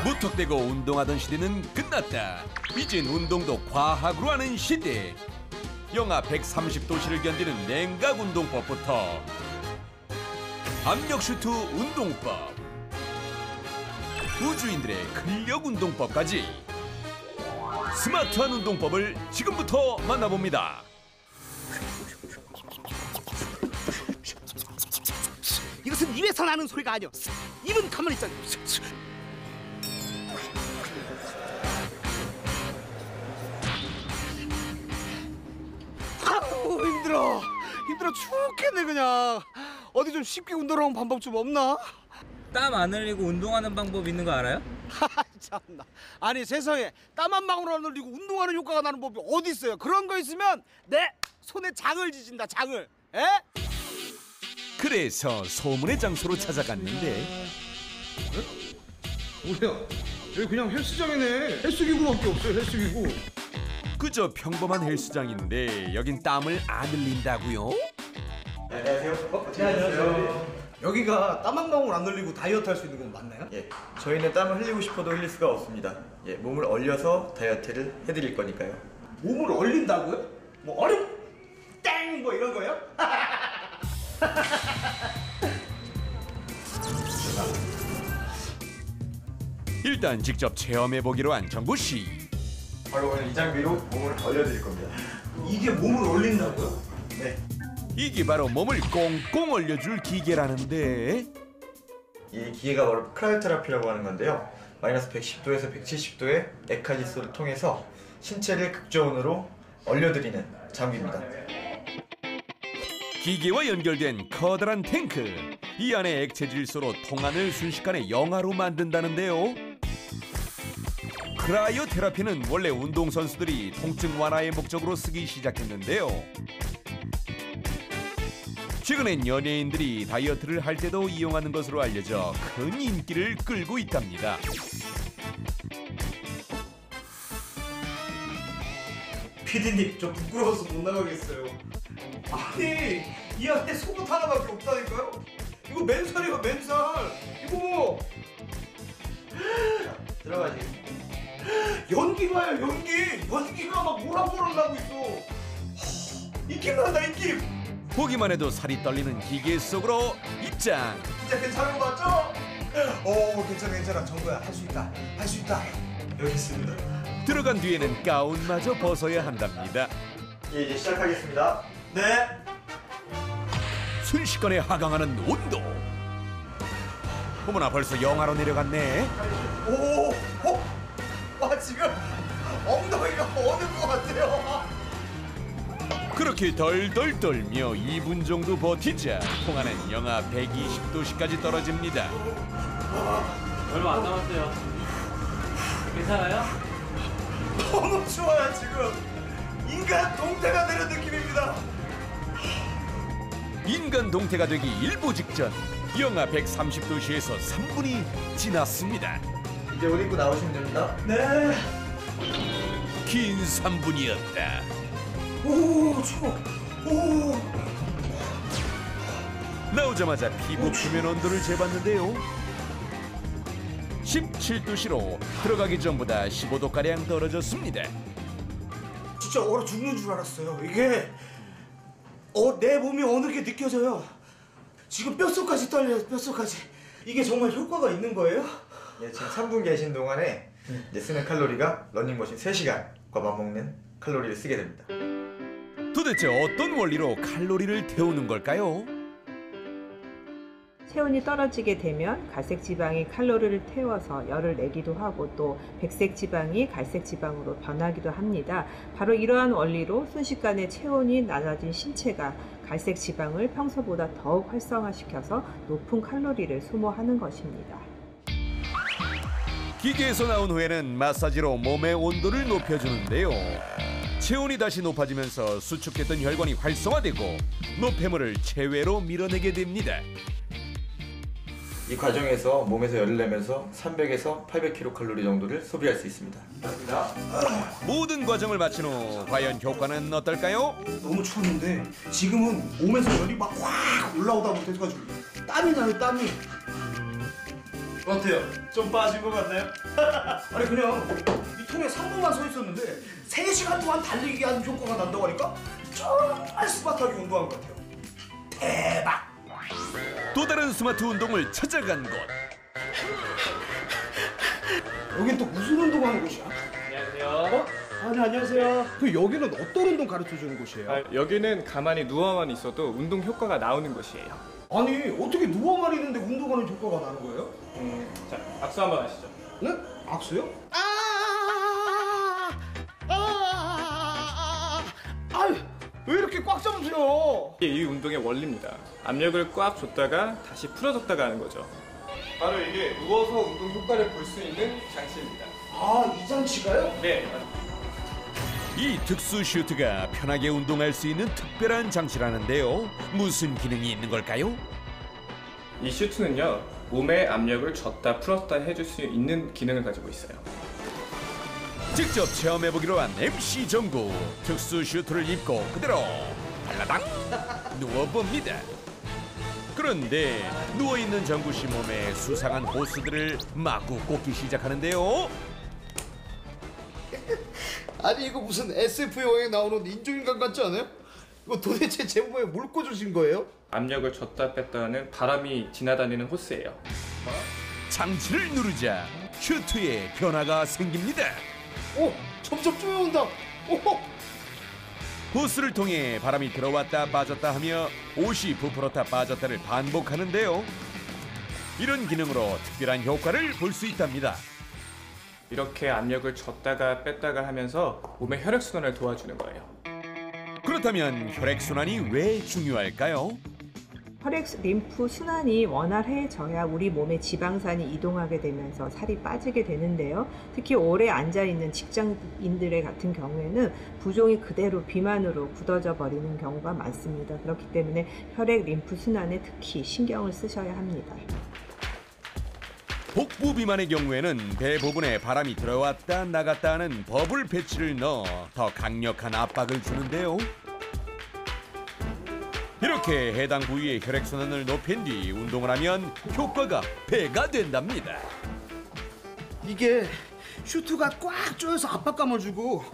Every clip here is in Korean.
무턱대고 운동하던 시대는 끝났다. 이젠 운동도 과학으로 하는 시대. 영하 130도씨를 견디는 냉각 운동법부터 압력 슈트 운동법, 우주인들의 근력 운동법까지 스마트한 운동법을 지금부터 만나봅니다. 이것은 입에서 나는 소리가 아니오. 입은 가만히 있잖아. 아우 힘들어. 힘들어 죽겠네 그냥. 어디 좀 쉽게 운동하는 방법 좀 없나? 땀 안 흘리고 운동하는 방법 있는 거 알아요? 참나. 아니 세상에 땀 한 방울 안 흘리고 운동하는 효과가 나는 법이 어디 있어요? 그런 거 있으면 내 손에 장을 지진다 장을. 에? 그래서 소문의 장소로 찾아갔는데 뭐야? 여기 그냥 헬스장이네. 헬스기구밖에 없어요. 헬스기구. 그저 평범한 헬스장인데 여긴 땀을 안 흘린다고요? 안녕하세요. 안녕하세요. 여기가 땀 한 방울 안 흘리고 다이어트 할 수 있는 건 맞나요? 예, 저희는 땀을 흘리고 싶어도 흘릴 수가 없습니다. 예, 몸을 얼려서 다이어트를 해드릴 거니까요. 몸을 얼린다고요? 뭐 얼음 땡 뭐 이런 거요? 일단 직접 체험해보기로 한 정구 씨. 바로 오늘 이 장비로 몸을 얼려드릴 겁니다. 이게 몸을 얼린다고요? 네. 이게 바로 몸을 꽁꽁 얼려줄 기계라는데 이 기계가 바로 크라이오테라피라고 하는 건데요. 마이너스 110도에서 170도의 액화질소를 통해서 신체를 극저온으로 얼려드리는 장비입니다. 기계와 연결된 커다란 탱크. 이 안에 액체 질소로 통안을 순식간에 영하로 만든다는데요. 크라이오 테라피는 원래 운동선수들이 통증 완화의 목적으로 쓰기 시작했는데요. 최근엔 연예인들이 다이어트를 할 때도 이용하는 것으로 알려져 큰 인기를 끌고 있답니다. 피디님 저 부끄러워서 못 나가겠어요. 아니 이 안에 속옷 하나밖에 없다니까요? 이거 맨살이야 맨살. 이거 뭐 들어가시겠습니다. 연기 봐요 연기. 연기가 막 모락모락 나고 있어. 입김 난다 입김. 보기만 해도 살이 떨리는 기계 속으로 입장. 진짜 괜찮은 거 맞죠? 오 괜찮아 정구야 할 수 있다 할 수 있다. 여기 있습니다. 들어간 뒤에는 가운마저 벗어야 한답니다. 예, 이제 시작하겠습니다. 네. 순식간에 하강하는 온도. 어머나 벌써 영하로 내려갔네. 오, 와 지금 엉덩이가 어는 것 같아요. 그렇게 덜덜 떨며 2분 정도 버티자 통하는 영하 120도씨까지 떨어집니다. 얼마 안 남았어요. 괜찮아요? 너무 추워요 지금. 인간 동태가 되는 느낌입니다. 인간 동태가 되기 일보 직전 영하 130도씨에서 3분이 지났습니다. 이제 옷 입고 나오시면 됩니다. 네. 긴 3분이었다. 오 추워. 오. 나오자마자 피부 표면 온도를 재봤는데요. 17도씨로 들어가기 전보다 15도가량 떨어졌습니다. 진짜 얼어 죽는 줄 알았어요. 이게 내 몸이 어느 게 느껴져요. 지금 뼛속까지 떨려요. 뼛속까지. 이게 정말 효과가 있는 거예요? 예, 지금 3분 계신 동안에 이제 쓰는 칼로리가 러닝머신 3시간과 맞먹는 칼로리를 쓰게 됩니다. 도대체 어떤 원리로 칼로리를 태우는 걸까요? 체온이 떨어지게 되면 갈색 지방이 칼로리를 태워서 열을 내기도 하고 또 백색 지방이 갈색 지방으로 변하기도 합니다. 바로 이러한 원리로 순식간에 체온이 낮아진 신체가 갈색 지방을 평소보다 더욱 활성화시켜서 높은 칼로리를 소모하는 것입니다. 기계에서 나온 후에는 마사지로 몸의 온도를 높여주는데요. 체온이 다시 높아지면서 수축했던 혈관이 활성화되고 노폐물을 체외로 밀어내게 됩니다. 이 과정에서 몸에서 열을 내면서 300에서 800kcal 정도를 소비할 수 있습니다. 모든 과정을 마친 후 과연 효과는 어떨까요? 너무 추웠는데 지금은 몸에서 열이 막 확 올라오다 못해가지고 땀이 나요 땀이. 어때요? 좀 빠진 것 같나요? 아니 그냥 이 통에 3분만 서 있었는데 3시간 동안 달리기 하는 효과가 난다고 하니까 정말 스마트하게 운동한 것 같아요. 대박! 또 다른 스마트 운동을 찾아간 곳. 여긴 또 무슨 운동하는 곳이야? 안녕하세요. 아니 안녕하세요. 그 여기는 어떤 운동 가르쳐 주는 곳이에요? 여기는 가만히 누워만 있어도 운동 효과가 나오는 곳이에요. 아니 어떻게 누워만 있는데 운동하는 효과가 나는 거예요? 자, 악수 한번 하시죠. 네? 악수요? 아유 왜 이렇게 꽉 잡으세요? 이게 이 운동의 원리입니다. 압력을 꽉 줬다가 다시 풀어줬다가 하는 거죠. 바로 이게 누워서 운동 효과를 볼 수 있는 장치입니다. 아 이 장치가요? 네. 이 특수 슈트가 편하게 운동할 수 있는 특별한 장치라는데요. 무슨 기능이 있는 걸까요? 이 슈트는요, 몸의 압력을 줬다 풀었다 해줄 수 있는 기능을 가지고 있어요. 직접 체험해보기로 한 MC 정구. 특수 슈트를 입고 그대로 발라당 누워봅니다. 그런데 누워있는 정구 씨 몸에 수상한 보스들을 마구 꽂기 시작하는데요. 아니 이거 무슨 SF 영화에 나오는 인조인간 같지 않아요? 이거 도대체 제 몸에 뭘 꽂으신 거예요? 압력을 줬다 뺐다 하는 바람이 지나다니는 호스예요. 장치를 누르자 슈트에 변화가 생깁니다. 오 점점 쪼여온다. 오 호스를 통해 바람이 들어왔다 빠졌다 하며 옷이 부풀었다 빠졌다를 반복하는데요. 이런 기능으로 특별한 효과를 볼 수 있답니다. 이렇게 압력을 줬다가 뺐다가 하면서 몸의 혈액순환을 도와주는 거예요. 그렇다면 혈액순환이 왜 중요할까요? 혈액 림프 순환이 원활해져야 우리 몸의 지방산이 이동하게 되면서 살이 빠지게 되는데요. 특히 오래 앉아있는 직장인들의 같은 경우에는 부종이 그대로 비만으로 굳어져 버리는 경우가 많습니다. 그렇기 때문에 혈액 림프 순환에 특히 신경을 쓰셔야 합니다. 복부 비만의 경우에는 배 부분에 바람이 들어왔다 나갔다 하는 버블 패치를 넣어 더 강력한 압박을 주는데요. 이렇게 해당 부위의 혈액순환을 높인 뒤 운동을 하면 효과가 배가 된답니다. 이게 슈트가 꽉 조여서 압박감을 주고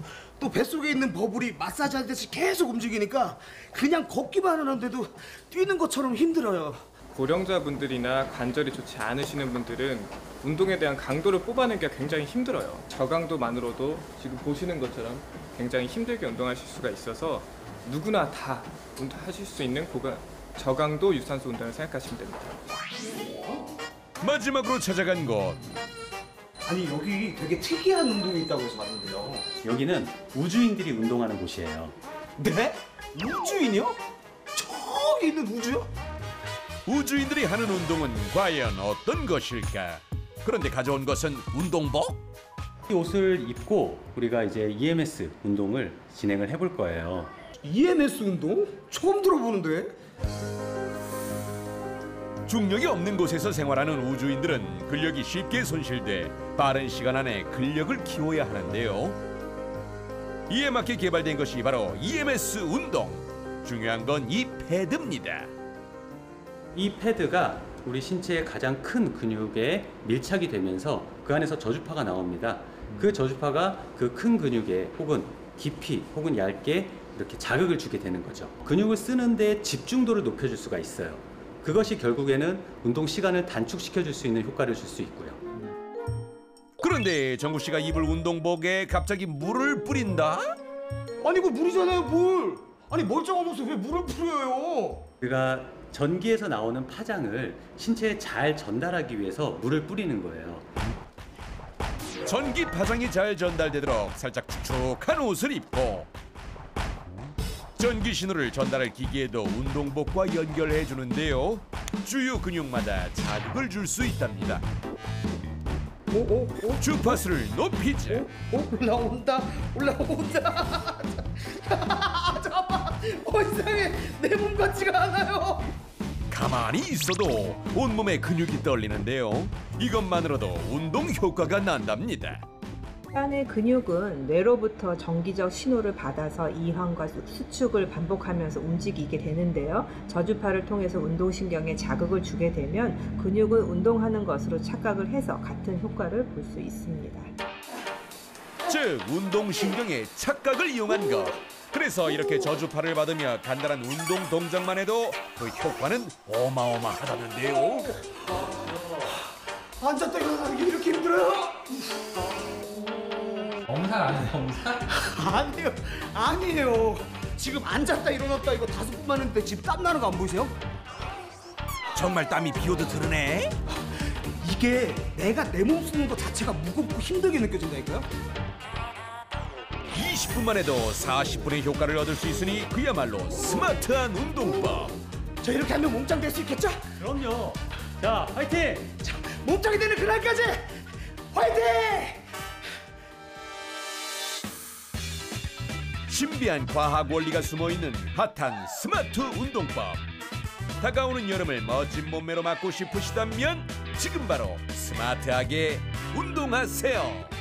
또 뱃속에 있는 버블이 마사지 하듯이 계속 움직이니까 그냥 걷기만 하는데도 뛰는 것처럼 힘들어요. 고령자분들이나 관절이 좋지 않으시는 분들은 운동에 대한 강도를 뽑아내기가 굉장히 힘들어요. 저강도만으로도 지금 보시는 것처럼 굉장히 힘들게 운동하실 수가 있어서 누구나 다 운동하실 수 있는 저강도 유산소 운동을 생각하시면 됩니다. 마지막으로 찾아간 곳. 아니 여기 되게 특이한 운동이 있다고 해서 왔는데요. 여기는 우주인들이 운동하는 곳이에요. 네? 우주인이요? 저기 있는 우주요? 우주인들이 하는 운동은 과연 어떤 것일까? 그런데 가져온 것은 운동복? 이 옷을 입고 우리가 이제 EMS 운동을 진행을 해볼 거예요. EMS 운동? 처음 들어보는데? 중력이 없는 곳에서 생활하는 우주인들은 근력이 쉽게 손실돼 빠른 시간 안에 근력을 키워야 하는데요. 이에 맞게 개발된 것이 바로 EMS 운동. 중요한 건 이 패드입니다. 이 패드가 우리 신체의 가장 큰 근육에 밀착이 되면서 그 안에서 저주파가 나옵니다. 그 저주파가 그 큰 근육에 혹은 깊이 혹은 얇게 이렇게 자극을 주게 되는 거죠. 근육을 쓰는데 집중도를 높여줄 수가 있어요. 그것이 결국에는 운동 시간을 단축시켜 줄 수 있는 효과를 줄 수 있고요. 그런데 정구 씨가 입을 운동복에 갑자기 물을 뿌린다? 아니 이거 물이잖아요 물. 아니 멀쩡한 옷에 왜 물을 뿌려요? 우리가 전기에서 나오는 파장을 신체에 잘 전달하기 위해서 물을 뿌리는 거예요. 전기 파장이 잘 전달되도록 살짝 축축한 옷을 입고 전기 신호를 전달할 기기에도 운동복과 연결해 주는데요. 주요 근육마다 자극을 줄 수 있답니다. 주파수를 높이자. 올라온다. 잠깐만. 이상해. 내 몸 같지가 않아요. 가만히 있어도 온몸에 근육이 떨리는데요. 이것만으로도 운동 효과가 난답니다. 뼈의 근육은 뇌로부터 정기적 신호를 받아서 이완과 수축을 반복하면서 움직이게 되는데요. 저주파를 통해서 운동신경에 자극을 주게 되면 근육은 운동하는 것으로 착각을 해서 같은 효과를 볼 수 있습니다. 즉 운동신경의 착각을 이용한 것. 그래서 이렇게 저주파를 받으며 간단한 운동 동작만 해도 그 효과는 어마어마하다는데요. 앉았다 일어나는 게 이렇게 힘들어요? 엄살 아니에요, 엄살? 아니에요. 지금 앉았다 일어났다 이거 5분만 했는데 지금 땀 나는 거 안 보이세요? 정말 땀이 비오듯 흐르네. 이게 내가 내 몸 쓰는 것 자체가 무겁고 힘들게 느껴진다니까요? 20분만 해도 40분의 효과를 얻을 수 있으니 그야말로 스마트한 운동법. 저 이렇게 하면 몸짱 될 수 있겠죠? 그럼요. 자, 화이팅! 자, 몸짱이 되는 그날까지 화이팅! 신비한 과학 원리가 숨어있는 핫한 스마트 운동법. 다가오는 여름을 멋진 몸매로 맞고 싶으시다면 지금 바로 스마트하게 운동하세요.